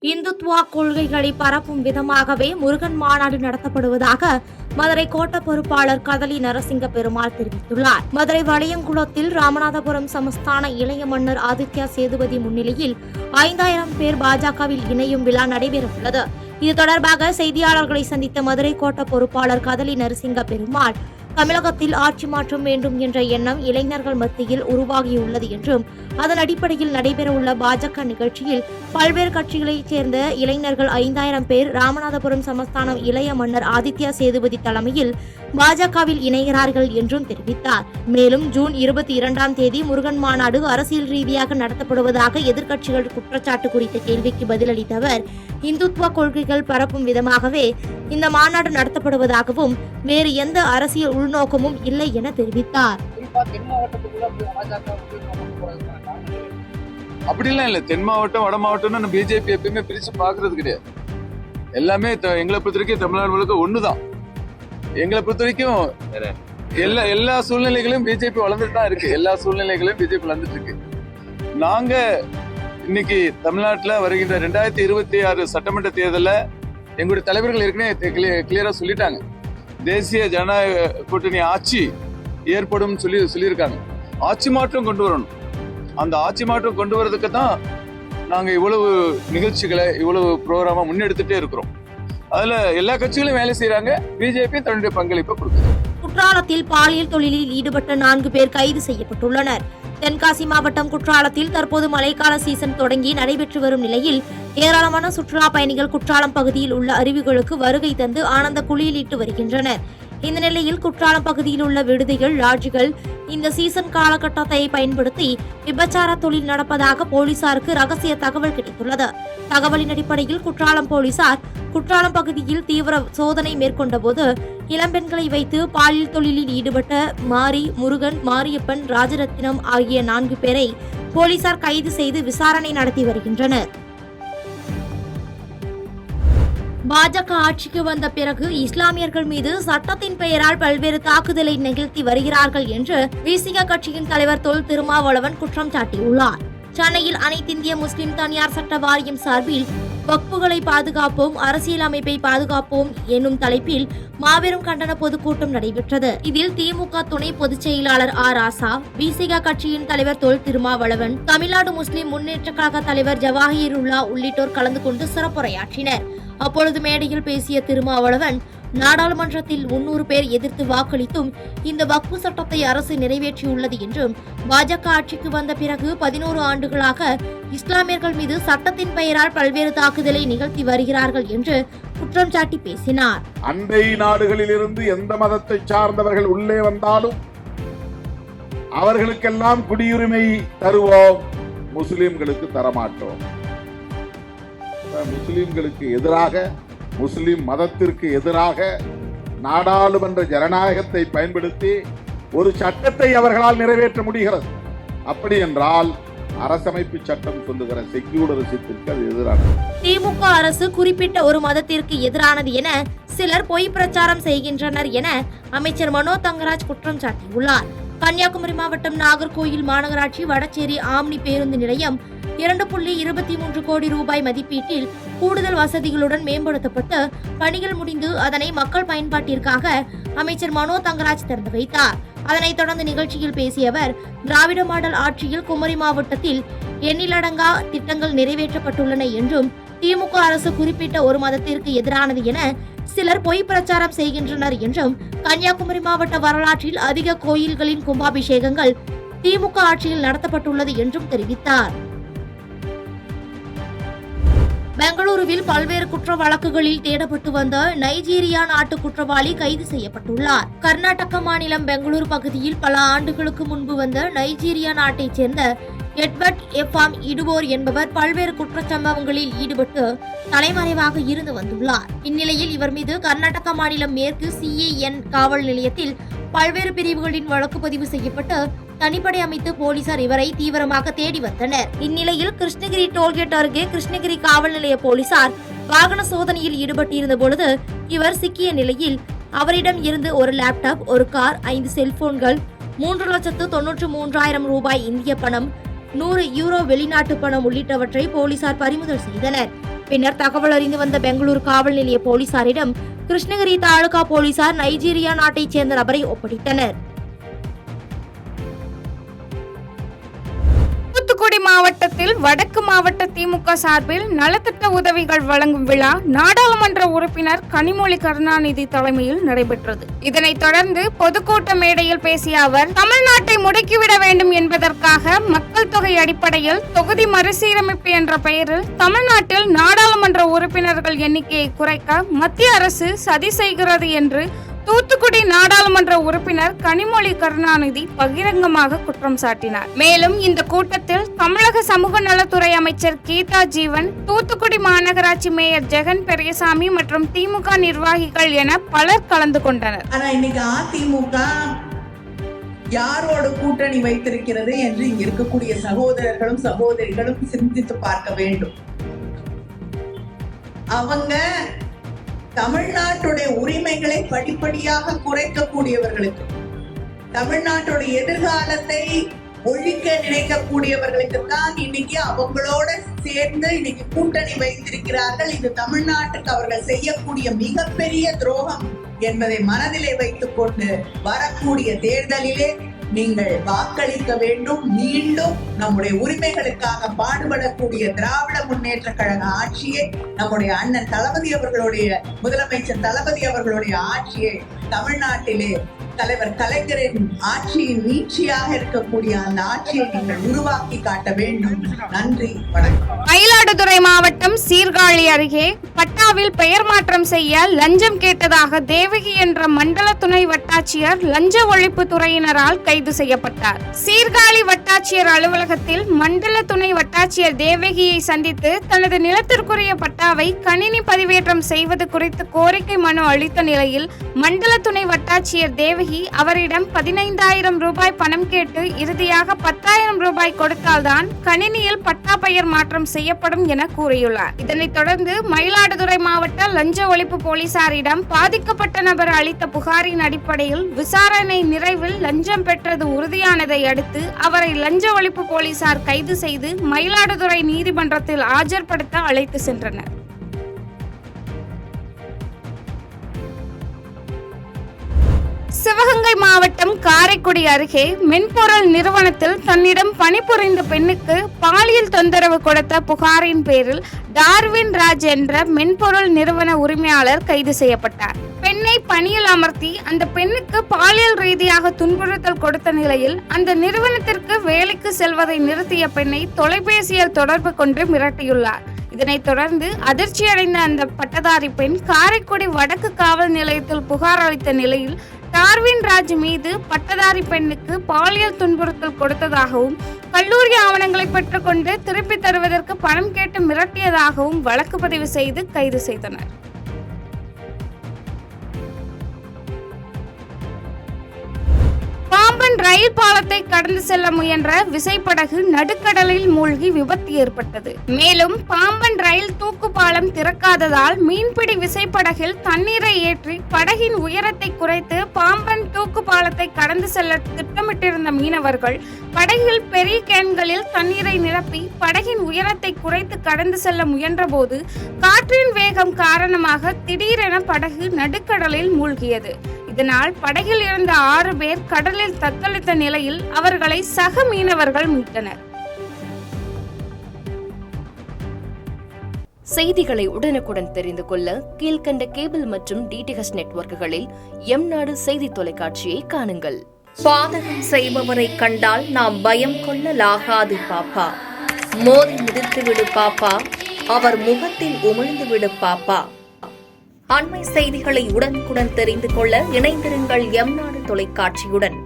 இந்துத்துவா கொள்கைகளை பரப்பும் விதமாகவே முருகன் மாநாடு நடத்தப்படுவதாக மதுரை கோட்ட பொறுப்பாளர் கதலி நரசிங்க பெருமாள் தெரிவித்துள்ளார். மதுரை வளையங்குளத்தில் ராமநாதபுரம் சமஸ்தான இளைய மன்னர் ஆதித்யா சேதுபதி முன்னிலையில் 5000 பேர் பாஜகவில் இணையும் விழா நடைபெறவுள்ளது. இது தொடர்பாக செய்தியாளர்களை சந்தித்த மதுரை கோட்ட பொறுப்பாளர் கதலி நரசிங்க பெருமாள், தமிழகத்தில் ஆட்சி மாற்றம் வேண்டும் என்ற எண்ணம் இளைஞர்கள் மத்தியில் உருவாகியுள்ளது என்றும், அதன் அடிப்படையில் நடைபெறவுள்ள பாஜக நிகழ்ச்சியில் பல்வேறு கட்சிகளைச் சேர்ந்த இளைஞர்கள் 5000 பேர் ராமநாதபுரம் சமஸ்தானம் இளைய மன்னர் ஆதித்யா சேதுபதி தலைமையில் பாஜகவில் இணைகிறார்கள் என்றும் தெரிவித்தார். மேலும் ஜூன் 22ஆம் தேதி முருகன் மாநாடு அரசியல் ரீதியாக நடத்தப்படுவதாக எதிர்க்கட்சிகள் குற்றச்சாட்டு குறித்த கேள்விக்கு பதிலளித்த அவர், இந்துத்துவ கொள்கைகள் பரப்பும் விதமாகவே இந்த மாநாடு நடத்தப்படுவதாகவும் வேறு எந்த அரசியல் உள்நோக்கமும் இல்லை என தெரிவித்தார். அப்படிலாம் இல்ல, தென் மாவட்டம் வட மாவட்டம்னு பிஜேபி எப்பயுமே பிரிச்சு பாக்குறது கிடையாது. எல்லாமே எங்களை பொறுத்த வரைக்கும் தமிழ்நாடு முழுக்க ஒண்ணுதான். எங்களை பொறுத்த வரைக்கும் எல்லா சூழ்நிலைகளும் பிஜேபி வளர்ந்துட்டு தான் இருக்கு. எல்லா சூழ்நிலைகளும் பிஜேபி வளர்ந்துட்டு இருக்கு. நாங்க இன்னைக்கு தமிழ்நாட்டுல வருகின்ற 2026 சட்டமன்ற தேர்தலில் எங்களுடைய தலைவர்கள் ஏற்கனவே கிளியரா சொல்லிட்டாங்க. தேசிய ஜனநாயக கூட்டணி ஆட்சி ஏற்படும் சொல்லியிருக்காங்க. ஆட்சி மாற்றம் கொண்டு வரணும். அந்த ஆட்சி மாற்றம் கொண்டு வரதுக்கு தான் நாங்க இவ்வளவு நிகழ்ச்சிகளை இவ்வளவு ப்ரோக்ராமா முன்னெடுத்துட்டே இருக்கிறோம். அதுல எல்லா கட்சிகளும் வேலை செய்யறாங்க. பிஜேபி தன்னுடைய பங்களிப்பை கொடுக்குது. குற்றாலத்தில் பாலியல் தொழிலில் ஈடுபட்ட 4 பேர் கைது செய்யப்பட்டுள்ளனர். தென்காசி மாவட்டம் குற்றாலத்தில் தற்போது மழைக்கால சீசன் தொடங்கி நடைபெற்று வரும் நிலையில் ஏராளமான சுற்றுலா பயணிகள் குற்றாலம் பகுதியில் உள்ள அருவிகளுக்கு வருகை தந்து ஆனந்த குளியலிட்டு வருகின்றனர். இந்த நிலையில் குற்றாலம் பகுதியில் உள்ள விடுதிகள், லாட்ஜுகள் இந்த சீசன் காலகட்டத்தை பயன்படுத்தி விபச்சார தொழில் நடப்பதாக போலீசாருக்கு ரகசிய தகவல் கிடைத்துள்ளது. தகவலின் அடிப்படையில் குற்றாலம் போலீசார் குற்றாலம் பகுதியில் தீவிர சோதனை மேற்கொண்ட போது இளம்பெண்களை வைத்து பாலியல் தொழிலில் ஈடுபட்ட மாரி, முருகன், மாரியப்பன், ராஜரத்தினம் ஆகிய 4 பேரை போலீசார் கைது செய்து விசாரணை நடத்தி வருகின்றனர். பாஜக ஆட்சிக்கு வந்த பிறகு இஸ்லாமியர்கள் மீது சட்டத்தின் பெயரால் பல்வேறு தாக்குதலை நிகழ்த்தி வருகிறார்கள் என்று விசிக கட்சியின் தலைவர் தொல் திருமாவளவன் குற்றம் சாட்டியுள்ளார். சென்னையில் அனைத்திந்திய முஸ்லிம் தனியார் சட்ட வாரியம் சார்பில் வக்ஃபுகளை பாதுகாப்போம், அரசியல் அமைப்பை பாதுகாப்போம் என்னும் தலைப்பில் மாபெரும் கண்டன பொதுக்கூட்டம் நடைபெற்றது. இதில் திமுக துணை பொதுச் செயலாளர் ராசா, விசிக கட்சியின் தலைவர் தொல் திருமாவளவன், தமிழ்நாடு முஸ்லிம் முன்னேற்ற கழக தலைவர் ஜவாஹிருல்லா உள்ளிட்டோர் கலந்து கொண்டு சிறப்புரையாற்றினர். அப்பொழுது மேடையில் பேசிய திருமாவளவன், நாடாளுமன்றத்தில் 300 பேர் எதிர்த்து வாக்களித்தும் இந்த வக்ஃபு சட்டத்தை அரசு நிறைவேற்றியுள்ளது என்றும், பாஜக ஆட்சிக்கு வந்த பிறகு 11 ஆண்டுகளாக இஸ்லாமியர்கள் மீது சட்டத்தின் பெயரால் பல்வேறு தாக்குதலை நிகழ்த்தி வருகிறார்கள் என்று குற்றம் சாட்டி பேசினார். அண்டை நாடுகளில் இருந்து எந்த மதத்தை சார்ந்தவர்கள் உள்ளே வந்தாலும் அவர்களுக்கெல்லாம் குடியுரிமை தருவோம், முஸ்லிம்களுக்கு தரமாட்டோம். முஸ்லிம்களுக்கு எதிராக, முஸ்லிம் மதத்திற்கு எதிராக நாடாளுமன்ற ஜனநாயகத்தை பயன்படுத்தி ஒரு சட்டத்தை அவர்களால் நிறைவேற்ற முடிகிறது. அப்படி என்றால் அரசமைப்பு சட்டம் சொல்லுகிற செக்யூலரிசத்திற்கு அது எதிரானது. திமுக அரசு குறிப்பிட்ட ஒரு மதத்திற்கு எதிரானது என சிலர் பொய் பிரச்சாரம் செய்கின்றனர் என அமைச்சர் மனோ தங்கராஜ் குற்றம் சாட்டியுள்ளார். கன்னியாகுமரி மாவட்டம் நாகர்கோயில் மாநகராட்சி வடச்சேரி ஆம்னி பேருந்து நிலையம் 2.23 கோடி ரூபாய் மதிப்பீட்டில் கூடுதல் வசதிகளுடன் மேம்படுத்தப்பட்டு பணிகள் முடிந்து அதனை மக்கள் பயன்பாட்டிற்காக அமைச்சர் மனோ தங்கராஜ் திறந்து வைத்தார். அதனைத் தொடர்ந்து நிகழ்ச்சியில் பேசிய அவர், திராவிட மாடல் ஆட்சியில் குமரி மாவட்டத்தில் எண்ணிலடங்கா திட்டங்கள் நிறைவேற்றப்பட்டுள்ளன என்றும், திமுக அரசு குறிப்பிட்ட ஒரு மதத்திற்கு எதிரானது என சிலர் பொய் பிரச்சாரம் செய்கின்றனர் என்றும், கன்னியாகுமரி மாவட்ட வரலாற்றில் அதிக கோயில்களின் கும்பாபிஷேகங்கள் திமுக ஆட்சியில் நடத்தப்பட்டுள்ளது என்றும் தெரிவித்தார். பெங்களூருவில் பல்வேறு குற்ற வழக்குகளில் தேடப்பட்டு வந்த நைஜீரியா நாட்டு குற்றவாளி கைது செய்யப்பட்டுள்ளார். கர்நாடக மாநிலம் பெங்களூரு பகுதியில் பல ஆண்டுகளுக்கு முன்பு வந்த நைஜீரியா நாட்டைச் சேர்ந்த எட்வர்ட் எஃபாம் இடுவோர் என்பவர் பல்வேறு குற்றச்சம்பவங்களில் ஈடுபட்டு தலைமறைவாக இருந்து வந்துள்ளார். இந்நிலையில் இவர் மீது கர்நாடக மாநிலம் மேற்கு CAN காவல் நிலையத்தில் பல்வேறு பிரிவுகளின் வழக்கு பதிவு செய்யப்பட்டு தனிப்படை அமைத்து போலீசார் இவரை தீவிரமாக தேடி வந்தனர். இந்நிலையில் கிருஷ்ணகிரி டோல்கேட் அருகே கிருஷ்ணகிரி காவல் நிலைய போலீசார் வாகன சோதனையில் ஈடுபட்டிருந்த பொழுது இவர் சிக்கிய நிலையில் அவரிடம் இருந்து ஒரு லேப்டாப், ஒரு கார், 5 செல்போன்கள், 3,93,000 ரூபாய் இந்திய பணம், 100 யூரோ வெளிநாட்டு பணம் உள்ளிட்டவற்றை போலீசார் பறிமுதல் செய்தனர். பின்னர் தகவல் அறிந்து வந்த பெங்களூரு காவல் நிலைய போலீசாரிடம் கிருஷ்ணகிரி தாலுகா போலீசார் நைஜீரியா நாட்டைச் சேர்ந்த நபரை ஒப்படைத்தனர். தூத்துக்குடி மாவட்டத்தில் வடக்கு மாவட்ட திமுக சார்பில் நலத்திட்ட உதவிகள் வழங்கும் விழா நாடாளுமன்ற உறுப்பினர் கனிமொழி கருணாநிதி தலைமையில் நடைபெற்றது. இதனைத் தொடர்ந்து பொதுக்கூட்ட மேடையில் பேசிய அவர், தமிழ்நாட்டை முடக்கிவிட வேண்டும் என்பதற்காக மக்கள் தொகை அடிப்படையில் தொகுதி மறுசீரமைப்பு என்ற பெயரில் தமிழ்நாட்டில் நாடாளுமன்ற உறுப்பினர்கள் எண்ணிக்கையை குறைக்க மத்திய அரசு சதி செய்கிறது என்று தூத்துக்குடி நாடாளுமன்ற உறுப்பினர் கனிமொழி கருணாநிதி பகிரங்கமாக குற்றம் சாட்டினார். மேலும் இந்த கூட்டத்தில் தமிழக சமூக நலத்துறை அமைச்சர் கீதா ஜீவன், தூத்துக்குடி மாநகராட்சி மேயர் ஜெகன் பெரியசாமி மற்றும் திமுக நிர்வாகிகள் என பலர் கலந்து கொண்டனர். ஆனா இன்னைக்கு அதிமுக யாரோடு கூட்டணி வைத்திருக்கிறது என்று இங்க இருக்கக்கூடிய சகோதரர்களும் சகோதரிகளும் சிந்தித்து பார்க்க வேண்டும். அவங்க தமிழ்நாட்டுடைய உரிமைகளை படிப்படியாக குறைக்கக்கூடியவர்களுக்கு, தமிழ்நாட்டுடைய எதிர்காலத்தை ஒழிக்க நினைக்கக்கூடியவர்களுக்கு தான் இன்னைக்கு அவங்களோட சேர்ந்து இன்னைக்கு கூட்டணி வைத்திருக்கிறார்கள். இது தமிழ்நாட்டுக்கு அவர்கள் செய்யக்கூடிய மிகப்பெரிய துரோகம் என்பதை மனதிலே வைத்துக் கொண்டு வரக்கூடிய தேர்தலிலே நீங்கள் வாக்களிக்க வேண்டும். மீண்டும் நம்முடைய உரிமைகளுக்காக பாடுபடக்கூடிய திராவிட முன்னேற்ற கழக ஆட்சியை, நம்முடைய அண்ணன் தளபதி அவர்களுடைய, முதலமைச்சர் தளபதி அவர்களுடைய ஆட்சியை, தமிழ்நாட்டிலே தலைவர் கலைஞரின் ஆட்சியின் நீட்சியாக இருக்கக்கூடிய அந்த ஆட்சியை நீங்கள் உருவாக்கி காட்ட வேண்டும். நன்றி, வணக்கம். மயிலாடுதுறை மாவட்டம் சீர்காழி அருகே பட்டாவில் பெயர் மாற்றம் செய்ய லஞ்சம் கேட்டதாக தேவகி என்ற மண்டல துணை வட்டாட்சியர் லஞ்ச ஒழிப்பு துறையினரால் கைது செய்யப்பட்டார். சீர்காழி வட்டாட்சியர் அலுவலகத்தில் மண்டல துணை வட்டாட்சியர் தேவகியை சந்தித்து தனது நிலத்திற்குரிய பட்டாவை கணினி பதிவேற்றம் செய்வது குறித்து கோரிக்கை மனு அளித்த நிலையில் மண்டல துணை வட்டாட்சியர் தேவகி அவரிடம் 15,000 ரூபாய் பணம் கேட்டு இறுதியாக 10,000 ரூபாய் கொடுத்தால்தான் கணினியில் பட்டா பெயர் மாற்றம் செய்யப்படும் என கூறியுள்ளார். இதனைத் தொடர்ந்து மயிலாடுதுறை மாவட்ட லஞ்ச ஒழிப்பு போலீசாரிடம் பாதிக்கப்பட்ட நபர் அளித்த புகாரின் அடிப்படையில் விசாரணை நிறைவில் லஞ்சம் பெற்றது உறுதியானதை அடுத்து அவரை லஞ்ச ஒழிப்பு போலீசார் கைது செய்து மயிலாடுதுறை நீதிமன்றத்தில் ஆஜர்படுத்த அழைத்து சென்றனர். சிவகங்கை மாவட்டம் காரைக்குடி அருகே மென்பொருள் நிறுவனத்தில் தன்னிடம் பணிபுரிந்த பெண்ணுக்கு பாலியல் தொந்தரவு கொடுத்த புகாரின் பேரில் டார்வின் ராஜ் என்ற மென்பொருள் நிறுவன உரிமையாளர் கைது செய்யப்பட்டார். பெண்ணை பணியில் அமர்த்தி அந்த பெண்ணுக்கு பாலியல் ரீதியாக துன்புறுத்தல் கொடுத்த நிலையில் அந்த நிறுவனத்திற்கு வேலைக்கு செல்வதை நிறுத்திய பெண்ணை தொலைபேசியில் தொடர்பு கொண்டு மிரட்டியுள்ளார். இதனைத் தொடர்ந்து அதிர்ச்சியடைந்த அந்த பட்டதாரி பெண் காரைக்குடி வடக்கு காவல் நிலையத்தில் புகார் அளித்த நிலையில் டார்வின் ராஜ் மீது பட்டதாரி பெண்ணுக்கு பாலியல் துன்புறுத்தல் கொடுத்ததாகவும் கல்லூரி ஆவணங்களை பெற்றுக்கொண்டு திருப்பி தருவதற்கு பணம் கேட்டு மிரட்டியதாகவும் வழக்கு பதிவு செய்து கைது செய்தனர். பாம்பன் ரயில் பாலத்தை கடந்து செல்ல முயன்ற விசைப்படகு நடுக்கடலில் மூழ்கி விபத்து ஏற்பட்டது. மேலும் பாம்பன் ரயில் தூக்கு பாலம் திறக்காததால் மீன்பிடி விசைப்படகில் தண்ணீரை ஏற்றி படகின் உயரத்தை குறைத்து பாம்பன் தூக்கு பாலத்தை கடந்து செல்ல திட்டமிட்டிருந்த மீனவர்கள் படகில் பெரிய கேன்களில் தண்ணீரை நிரப்பி படகின் உயரத்தை குறைத்து கடந்து செல்ல முயன்ற போது காற்றின் வேகம் காரணமாக திடீரென படகு நடுக்கடலில் மூழ்கியது. இதனால் படகில் இருந்த 6 பேர் கடலில் தத்தளித்த நிலையில் அவர்களை சக மீனவர்கள் மீட்டனர். செய்திகளை உடனுக்குடன் தெரிந்து கொள்ள கீழ்கண்ட கேபிள் மற்றும் டிடிஎச் நெட்வொர்க்குகளில் எம்நாடு செய்தி தொலைக்காட்சியை காணுங்கள். பாதகம் செய்பவரை கண்டால் நாம் பயம் கொள்ளலாகாது பாப்பா. மோதி மிதித்துவிடு பாப்பா, அவர் முகத்தில் உமிழ்ந்துவிடு பாப்பா. அண்மை செய்திகளை உடனுக்குடன் தெரிந்து கொள்ள இணைந்திருங்கள் எம்நாடு தொலைக்காட்சியுடன்.